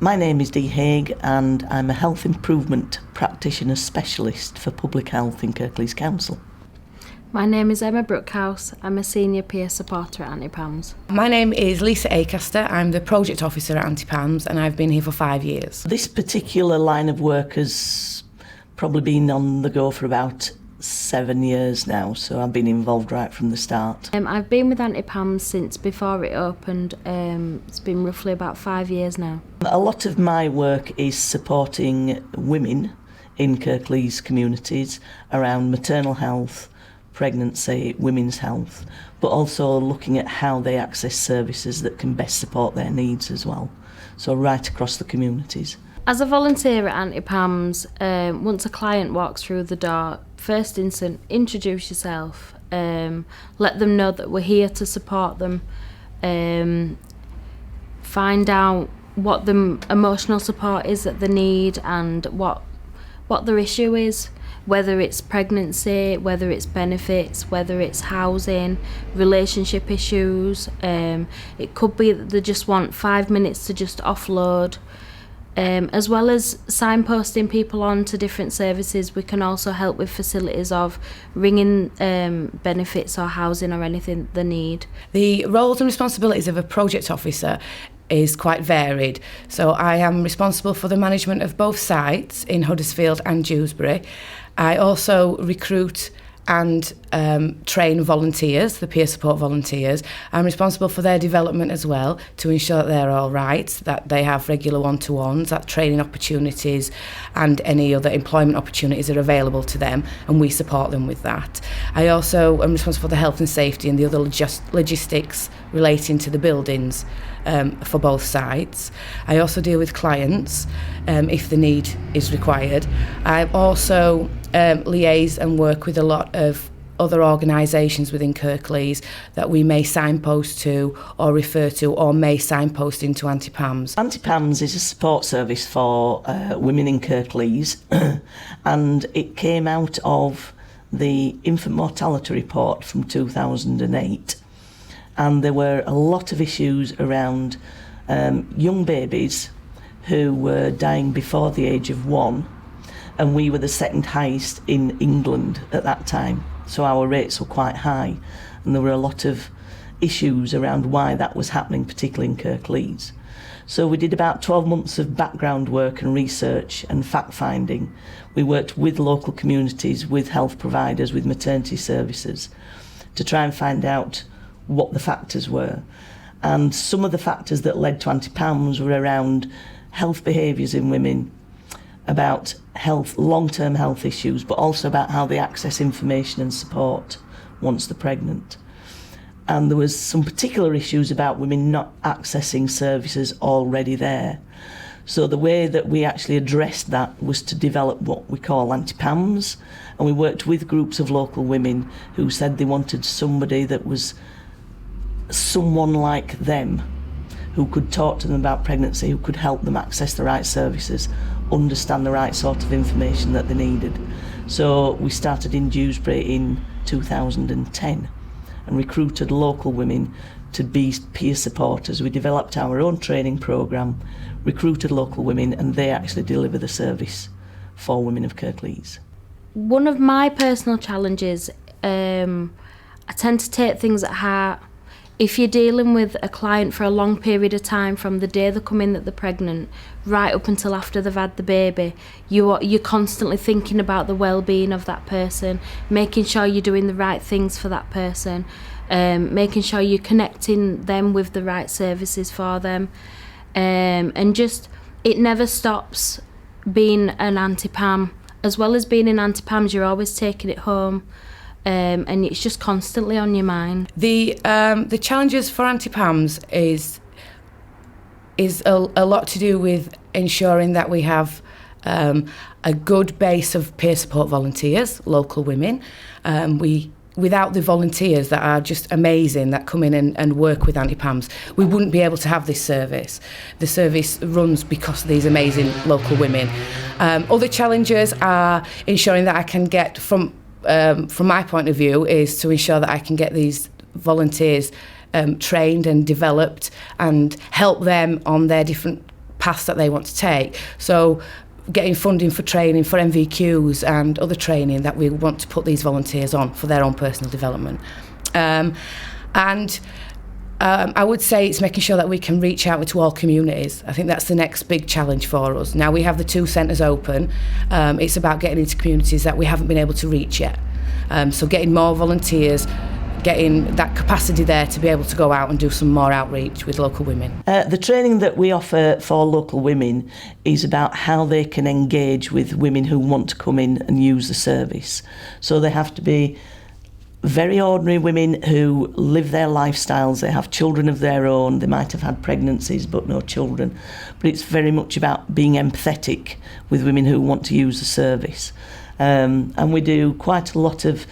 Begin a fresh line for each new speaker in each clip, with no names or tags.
My name is Dee Haig and I'm a health improvement practitioner specialist for public health in Kirklees Council.
My name is Emma Brookhouse. I'm a senior peer supporter at Auntie Pam's.
My name is Lisa Acaster. I'm the project officer at Auntie Pam's and I've been here for 5 years.
This particular line of work has probably been on the go for about 7 years now, so I've been involved right from the start.
I've been with Auntie Pam's since before it opened. It's been roughly about 5 years now.
A lot of my work is supporting women in Kirklees communities around maternal health, pregnancy, women's health, but also looking at how they access services that can best support their needs as well, so right across the communities.
As a volunteer at Auntie Pam's, once a client walks through the door, first instant, introduce yourself, let them know that we're here to support them, find out what the emotional support is that they need and what their issue is, whether it's pregnancy, whether it's benefits, whether it's housing, relationship issues. It could be that they just want 5 minutes to just offload. As well as signposting people on to different services, we can also help with facilities of ringing benefits or housing or anything they need.
The roles and responsibilities of a project officer is quite varied. So I am responsible for the management of both sites in Huddersfield and Dewsbury. I also recruit and train volunteers, the peer support volunteers. I'm responsible for their development as well, to ensure that they're all right, that they have regular one-to-ones, that training opportunities and any other employment opportunities are available to them, and we support them with that. I also am responsible for the health and safety and the other logistics relating to the buildings for both sites. I also deal with clients if the need is required. I also liaise and work with a lot of other organisations within Kirklees that we may signpost to or refer to or may signpost into Auntie Pam's.
Auntie Pam's is a support service for women in Kirklees and it came out of the infant mortality report from 2008, and there were a lot of issues around young babies who were dying before the age of 1, and we were the second highest in England at that time, so our rates were quite high, and there were a lot of issues around why that was happening, particularly in Kirklees. So we did about 12 months of background work and research and fact-finding. We worked with local communities, with health providers, with maternity services to try and find out what the factors were. And some of the factors that led to Auntie Pam's were around health behaviours in women, about health, long-term health issues, but also about how they access information and support once they're pregnant. And there was some particular issues about women not accessing services already there. So the way that we actually addressed that was to develop what we call Auntie Pam's, and we worked with groups of local women who said they wanted somebody that was someone like them, who could talk to them about pregnancy, who could help them access the right services, understand the right sort of information that they needed. So we started in Dewsbury in 2010 and recruited local women to be peer supporters. We developed our own training programme, recruited local women, and they actually deliver the service for women of Kirklees.
One of my personal challenges, I tend to take things at heart. If you're dealing with a client for a long period of time, from the day they come in that they're pregnant, right up until after they've had the baby, you're constantly thinking about the well-being of that person, making sure you're doing the right things for that person, making sure you're connecting them with the right services for them, and just, it never stops being an Auntie Pam. As well as being in Auntie Pam's, you're always taking it home. And it's just constantly on your mind.
The challenges for Auntie Pam's is a lot to do with ensuring that we have a good base of peer support volunteers, local women. Without the volunteers that are just amazing, that come in and work with Auntie Pam's, we wouldn't be able to have this service. The service runs because of these amazing local women. Other challenges are ensuring that I can get, from my point of view, is to ensure that I can get these volunteers trained and developed and help them on their different paths that they want to take. So getting funding for training, for MVQs and other training that we want to put these volunteers on for their own personal development. I would say it's making sure that we can reach out to all communities. I think that's the next big challenge for us. Now we have the 2 centres open. It's about getting into communities that we haven't been able to reach yet. So getting more volunteers, getting that capacity there to be able to go out and do some more outreach with local women.
The training that we offer for local women is about how they can engage with women who want to come in and use the service. So they have to be very ordinary women who live their lifestyles. They have children of their own. They might have had pregnancies but no children. But it's very much about being empathetic with women who want to use the service. And we do quite a lot of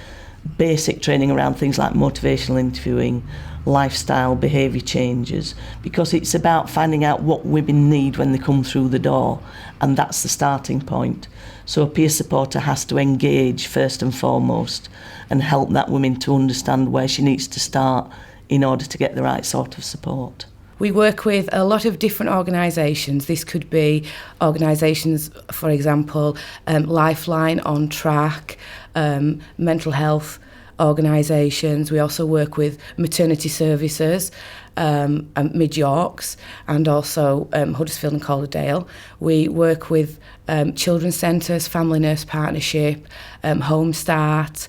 basic training around things like motivational interviewing, lifestyle, behaviour changes, because it's about finding out what women need when they come through the door, and that's the starting point. So a peer supporter has to engage first and foremost and help that woman to understand where she needs to start in order to get the right sort of support.
We work with a lot of different organisations. This could be organisations, for example, Lifeline, On Track, mental health organisations. We also work with maternity services, Mid Yorks, and also Huddersfield and Calderdale. We work with children's centres, Family Nurse Partnership, Home Start.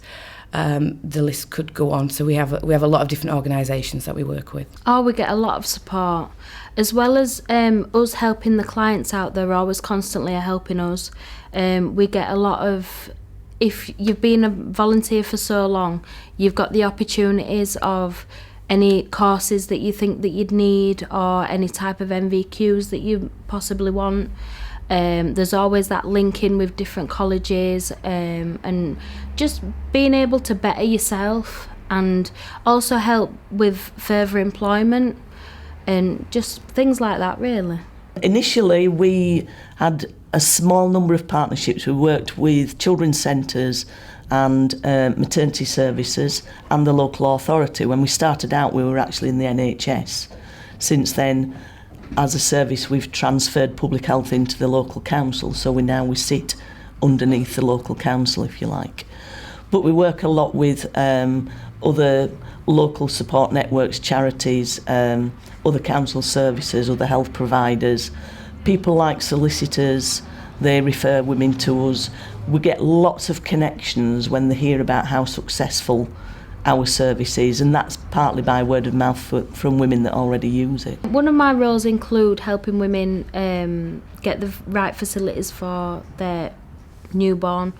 The list could go on. So we have a lot of different organisations that we work with.
Oh, we get a lot of support. As well as us helping the clients out, they're always constantly helping us. We get a lot of, if you've been a volunteer for so long, you've got the opportunities of any courses that you think that you'd need or any type of MVQs that you possibly want. There's always that link in with different colleges, and just being able to better yourself and also help with further employment and just things like that, really. Initially,
we had a small number of partnerships. We worked with children's centres and maternity services and the local authority. When we started out, we were actually in the NHS. Since then, as a service, we've transferred public health into the local council, so we sit underneath the local council, if you like. But we work a lot with other local support networks, charities, other council services, other health providers, people like solicitors. They refer women to us. We get lots of connections when they hear about how successful our services, and that's partly by word of mouth from women that already use it.
One of my roles include helping women get the right facilities for their newborn.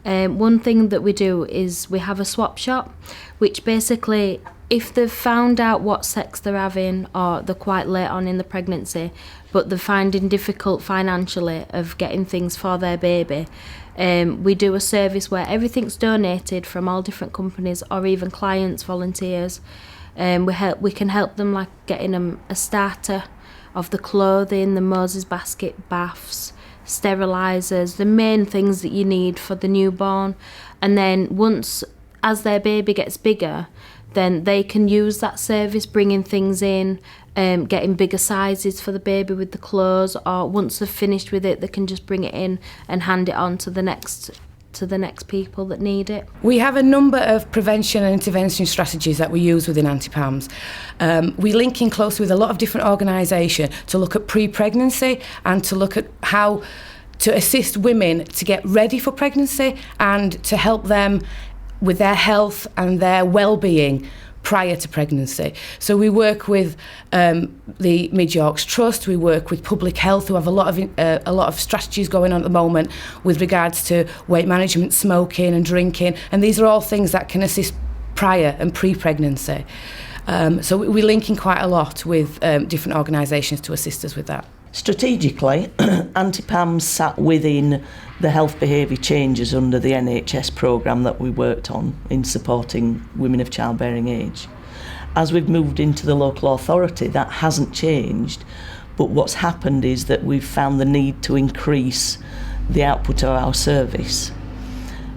One thing that we do is we have a swap shop, which basically, if they've found out what sex they're having or they're quite late on in the pregnancy but they're finding difficult financially of getting things for their baby, we do a service where everything's donated from all different companies or even clients, volunteers. We can help them, like getting them a starter of the clothing, the Moses basket, baths, sterilisers, the main things that you need for the newborn. And then once, as their baby gets bigger, then they can use that service, bringing things in, getting bigger sizes for the baby with the clothes, or once they've finished with it, they can just bring it in and hand it on to the next people that need it.
We have a number of prevention and intervention strategies that we use within Auntie Pam's. We link in closely with a lot of different organisations to look at pre-pregnancy and to look at how to assist women to get ready for pregnancy and to help them with their health and their well-being prior to pregnancy. So we work with the Mid Yorks Trust. We work with Public Health, who have a lot of strategies going on at the moment with regards to weight management, smoking and drinking, and these are all things that can assist prior and pre-pregnancy. So we link in quite a lot with different organisations to assist us with that.
Strategically, Auntie Pam sat within the health behaviour changes under the NHS programme that we worked on in supporting women of childbearing age. As we've moved into the local authority, that hasn't changed, but what's happened is that we've found the need to increase the output of our service.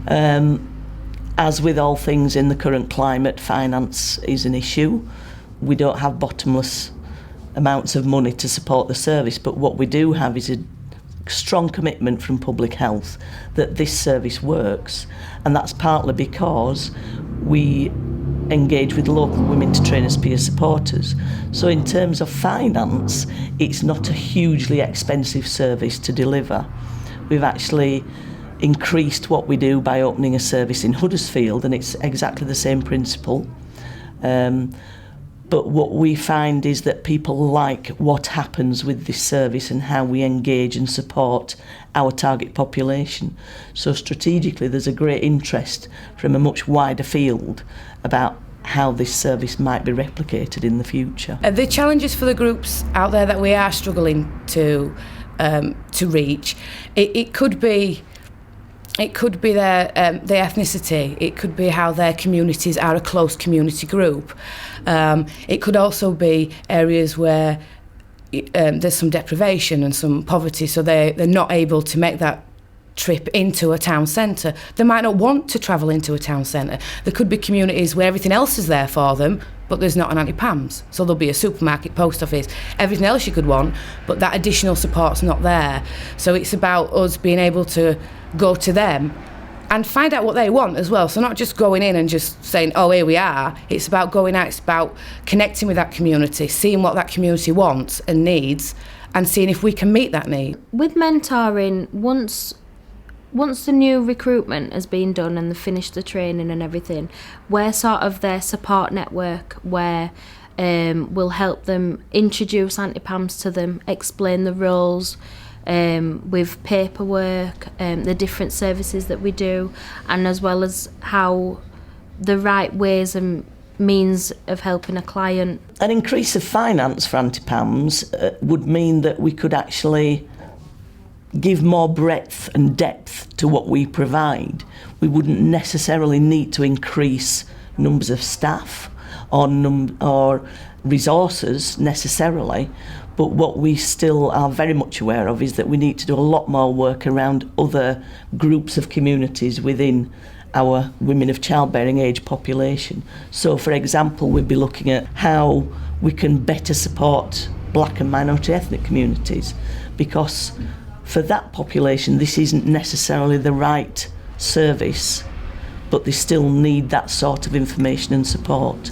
As with all things in the current climate, finance is an issue. We don't have bottomless amounts of money to support the service, but what we do have is a strong commitment from public health that this service works, and that's partly because we engage with local women to train as peer supporters. So in terms of finance, it's not a hugely expensive service to deliver. We've actually increased what we do by opening a service in Huddersfield, and it's exactly the same principle. But what we find is that people like what happens with this service and how we engage and support our target population. So strategically, there's a great interest from a much wider field about how this service might be replicated in the future.
The challenges for the groups out there that we are struggling to reach, it could be their ethnicity. It could be how their communities are a close community group. It could also be areas where there's some deprivation and some poverty, so they're not able to make that trip into a town centre. They might not want to travel into a town centre. There could be communities where everything else is there for them, but there's not an Auntie Pam's. So there'll be a supermarket, post office, everything else you could want, but that additional support's not there. So it's about us being able to go to them and find out what they want as well. So not just going in and just saying, oh, here we are. It's about going out, it's about connecting with that community, seeing what that community wants and needs, and seeing if we can meet that need.
With mentoring, once the new recruitment has been done and they've finished the training and everything, we're sort of their support network where we'll help them introduce Auntie Pam's to them, explain the roles, with paperwork, the different services that we do, and as well as how the right ways and means of helping a client.
An increase of finance for Auntie Pam's would mean that we could actually give more breadth and depth to what we provide. We wouldn't necessarily need to increase numbers of staff or resources necessarily, but what we still are very much aware of is that we need to do a lot more work around other groups of communities within our women of childbearing age population. So for example, we'd be looking at how we can better support black and minority ethnic communities, because for that population this isn't necessarily the right service, but they still need that sort of information and support.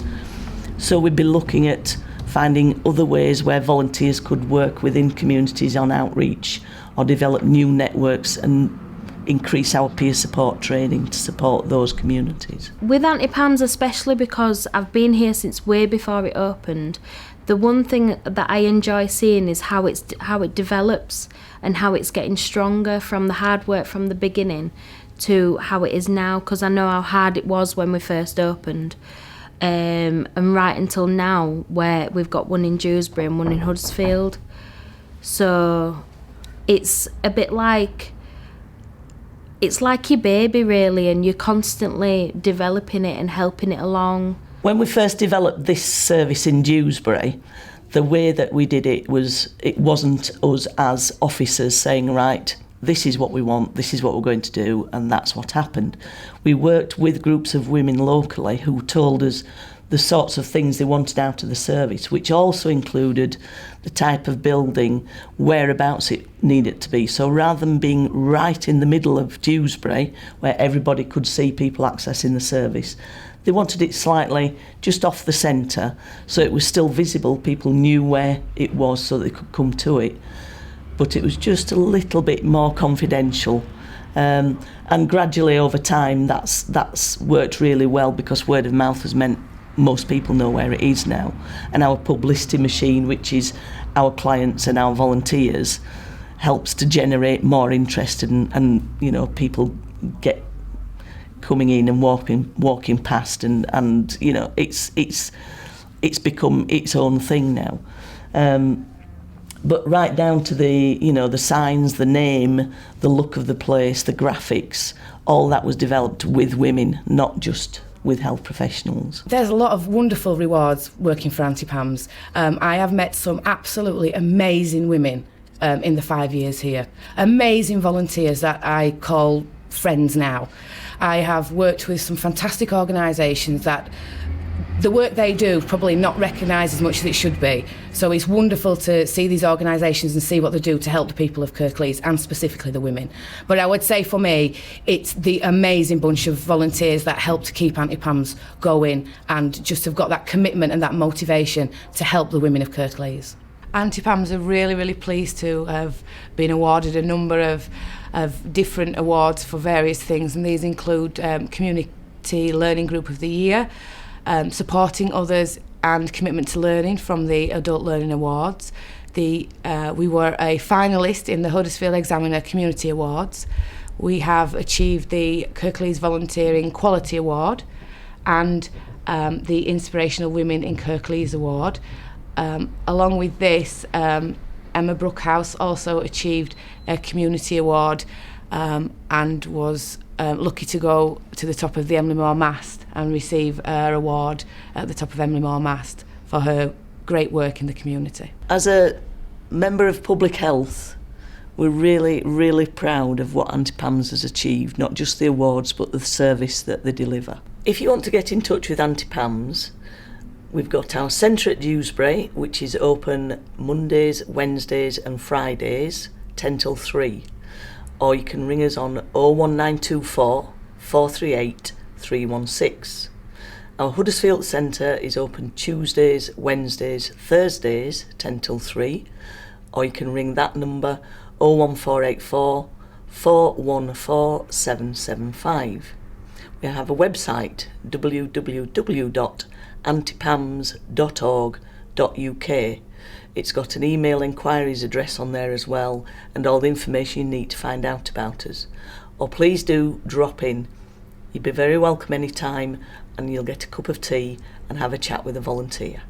So we'd be looking at finding other ways where volunteers could work within communities on outreach or develop new networks and increase our peer support training to support those communities.
With Auntie Pam's, especially because I've been here since way before it opened, the one thing that I enjoy seeing is how it develops and how it's getting stronger from the hard work from the beginning to how it is now, because I know how hard it was when we first opened. And right until now, where we've got one in Dewsbury and one in Huddersfield. So it's a bit like, it's like your baby really, and you're constantly developing it and helping it along.
When we first developed this service in Dewsbury, the way that we did it wasn't us as officers saying, right, this is what we want, this is what we're going to do, and that's what happened. We worked with groups of women locally who told us the sorts of things they wanted out of the service, which also included the type of building, whereabouts it needed to be. So rather than being right in the middle of Dewsbury, where everybody could see people accessing the service, they wanted it slightly just off the centre, so it was still visible, people knew where it was so they could come to it. But it was just a little bit more confidential. And gradually over time that's worked really well, because word of mouth has meant most people know where it is now. And our publicity machine, which is our clients and our volunteers, helps to generate more interest and you know, people get coming in and walking past and you know, it's become its own thing now. But right down to the signs, the name, the look of the place, the graphics, all that was developed with women, not just with health professionals.
There's a lot of wonderful rewards working for Auntie Pam's. I have met some absolutely amazing women in the 5 years here. Amazing volunteers that I call friends now. I have worked with some fantastic organisations that the work they do is probably not recognised as much as it should be. So it's wonderful to see these organisations and see what they do to help the people of Kirklees and specifically the women. But I would say for me, it's the amazing bunch of volunteers that help to keep Auntie Pam's going and just have got that commitment and that motivation to help the women of Kirklees. Auntie Pam's are really, really pleased to have been awarded a number of different awards for various things, and these include Community Learning Group of the Year, supporting others and commitment to learning from the Adult Learning Awards. We were a finalist in the Huddersfield Examiner Community Awards. We have achieved the Kirklees Volunteering Quality Award and the Inspirational Women in Kirklees Award. Along with this, Emma Brookhouse also achieved a community award and was lucky to go to the top of the Emily Moore mast and receive her award at the top of Emily Moore mast for her great work in the community.
As a member of public health, we're really, really proud of what Auntie Pam's has achieved, not just the awards but the service that they deliver. If you want to get in touch with Auntie Pam's, we've got our centre at Dewsbury, which is open Mondays, Wednesdays and Fridays, 10 till 3. Or you can ring us on 01924 438 316. Our Huddersfield Centre is open Tuesdays, Wednesdays, Thursdays, 10 till 3. Or you can ring that number 01484 414 775. We have a website, www.auntiepams.org.uk. It's got an email inquiries address on there as well, and all the information you need to find out about us. Or please do drop in. You'll be very welcome any time, and you'll get a cup of tea and have a chat with a volunteer.